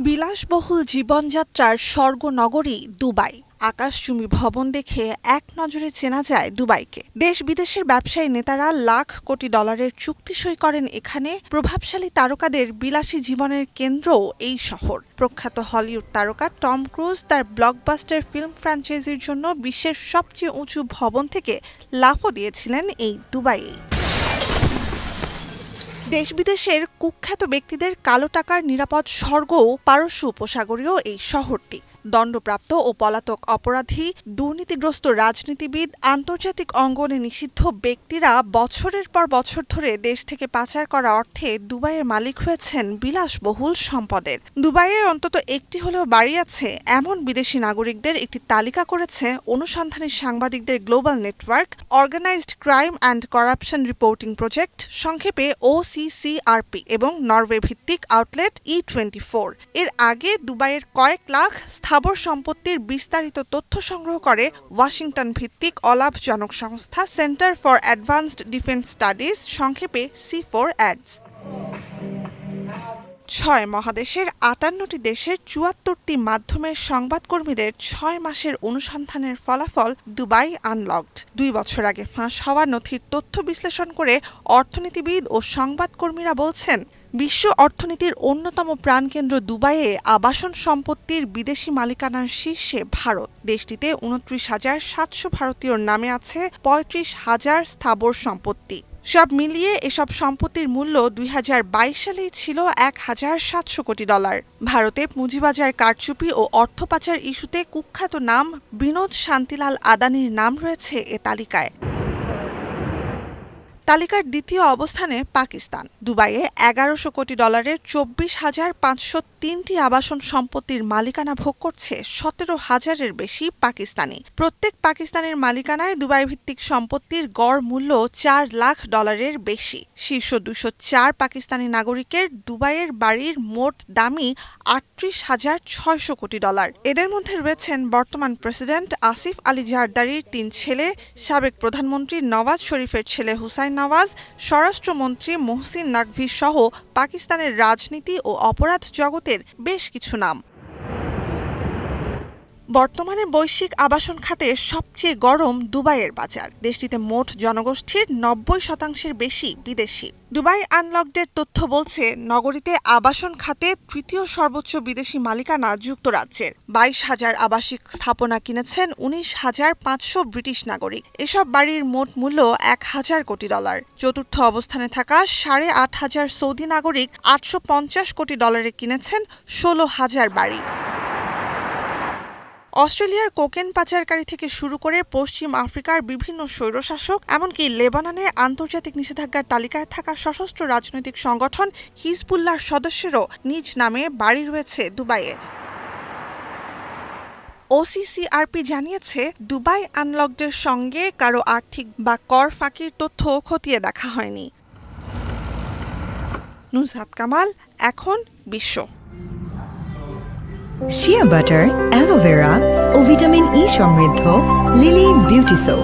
বিলাসবহুল জীবনযাত্রার স্বর্গনগরী দুবাই। আকাশচুম্বী ভবন দেখে এক নজরে চেনা যায় দুবাইকে। দেশ বিদেশের ব্যবসায়ী নেতারা লাখ কোটি ডলারের চুক্তি সই করেন এখানে। প্রভাবশালী তারকাদের বিলাসী জীবনের কেন্দ্রও এই শহর। প্রখ্যাত হলিউড তারকা টম ক্রুজ তার ব্লকবাস্টার ফিল্ম ফ্র্যাঞ্চাইজির জন্য বিশ্বের সবচেয়ে উঁচু ভবন থেকে লাফও দিয়েছিলেন এই দুবাইয়ে। দেশ বিদেশের কুখ্যাত ব্যক্তিদের কালো টাকার নিরাপদ স্বর্গও পারস্য উপসাগরীয় এই শহরটি। দণ্ডপ্রাপ্ত ও পলাতক অপরাধী, দুর্নীতিগ্রস্ত রাজনীতিবিদ, আন্তর্জাতিক অঙ্গনে নিষিদ্ধ ব্যক্তিরা বছরের পর বছর ধরে দেশ থেকে পাচার করা অর্থে দুবাইয়ে মালিক হয়েছেন বিলাসবহুল সম্পদের। দুবাইয়ে অন্তত একটি হলেও বাড়ি আছে এমন বিদেশি নাগরিকদের একটি তালিকা করেছে অনুসন্ধানী সাংবাদিকদের global network organized crime and corruption reporting project, সংক্ষেপে OCCRP, এবং নরওয়ে ভিত্তিক আউটলেট E24। এর আগে দুবাইয়ের কয়েক লাখ স্থাবর সম্পত্তির বিস্তারিত তথ্য সংগ্রহ করে ওয়াশিংটন ভিত্তিক অলাভজনক সংস্থা centre for advanced defence studies, সংক্ষেপে C4ADS। ৬ মহাদেশের ৫৮টি দেশের ৭৪টি মাধ্যমের সংবাদকর্মীদের ৬ মাসের অনুসন্ধানের ফলাফল দুবাই আনলকড। ২ বছর আগে ফাঁস হওয়া নথির তথ্য বিশ্লেষণ করে অর্থনীতিবিদ ও সংবাদকর্মীরা বলছেন, বিশ্ব অর্থনীতির অন্যতম প্রাণকেন্দ্র দুবাইয়ে আবাসন সম্পত্তির বিদেশি মালিকানার শীর্ষে ভারত। দেশটিতে ২৯,৭০০ ভারতীয়র নামে আছে ৩৫,০০০ স্থাবর সম্পত্তি। সব মিলিয়ে এসব সম্পত্তির মূল্য ২০২২ সালেই ছিল $১,৭০০ কোটি। ভারতে পুঁজিবাজার কারচুপি ও অর্থ পাচার ইস্যুতে কুখ্যাত নাম বিনোদ শান্তিলাল আদানির নাম রয়েছে এ তালিকায়। তালিকার দ্বিতীয় অবস্থানে পাকিস্তান। দুবাইয়ে $১,১০০ কোটি ২৪,৫০৩টি আবাসন সম্পত্তির মালিকানা ভোগ করছে ১৭,০০০-এর বেশি পাকিস্তানি। প্রত্যেক পাকিস্তানের মালিকানায় দুবাই ভিত্তিক সম্পত্তির গড় মূল্য $৪ লাখ বেশি। শীর্ষ ২০৪ পাকিস্তানি নাগরিকের দুবাইয়ের বাড়ির মোট দামই $৩৮,৬০০ কোটি। এদের মধ্যে রয়েছেন বর্তমান প্রেসিডেন্ট আসিফ আলী জারদারির ৩ ছেলে, সাবেক প্রধানমন্ত্রী নওয়াজ শরীফের ছেলে হুসাইন নওয়াজ, স্বরাষ্ট্রমন্ত্রী মোহসিন নাকভি সহ পাকিস্তানের রাজনীতি ও অপরাধ জগতের বেশ কিছু নাম। বর্তমানে বৈশ্বিক আবাসন খাতে সবচেয়ে গরম দুবাইয়ের বাজার। দেশটিতে মোট জনগোষ্ঠীর ৯০% বেশি বিদেশি। দুবাই আনলকডের তথ্য বলছে, নগরীতে আবাসন খাতে তৃতীয় সর্বোচ্চ বিদেশি মালিকানা যুক্তরাজ্যের। ২২,০০০ আবাসিক স্থাপনা কিনেছেন ১৯,৫০০ ব্রিটিশ নাগরিক। এসব বাড়ির মোট মূল্য $১,০০০ কোটি। চতুর্থ অবস্থানে থাকা ৮,৫০০ সৌদি নাগরিক $৮৫০ কোটি কিনেছেন ১৬,০০০ বাড়ি। অস্ট্রেলিয়ার কোকেন পাচারকারী থেকে শুরু করে পশ্চিম আফ্রিকার বিভিন্ন স্বৈরশাসক, এমনকি লেবাননে আন্তর্জাতিক নিষেধাজ্ঞার তালিকায় থাকা সশস্ত্র রাজনৈতিক সংগঠন হিজবুল্লাহর সদস্যেরও নিজ নামে বাড়ি রয়েছে দুবাইয়ে। OCCRP জানিয়েছে, দুবাই আনলকডের সঙ্গে কারো আর্থিক বা কর ফাঁকির তথ্য খতিয়ে দেখা হয়নি। নুসরাত কামাল, এখন বিশ্ব। শিয়া বাটার, অ্যালোভেরা ও ভিটামিন ই সমৃদ্ধ লিলি বিউটি সোপ।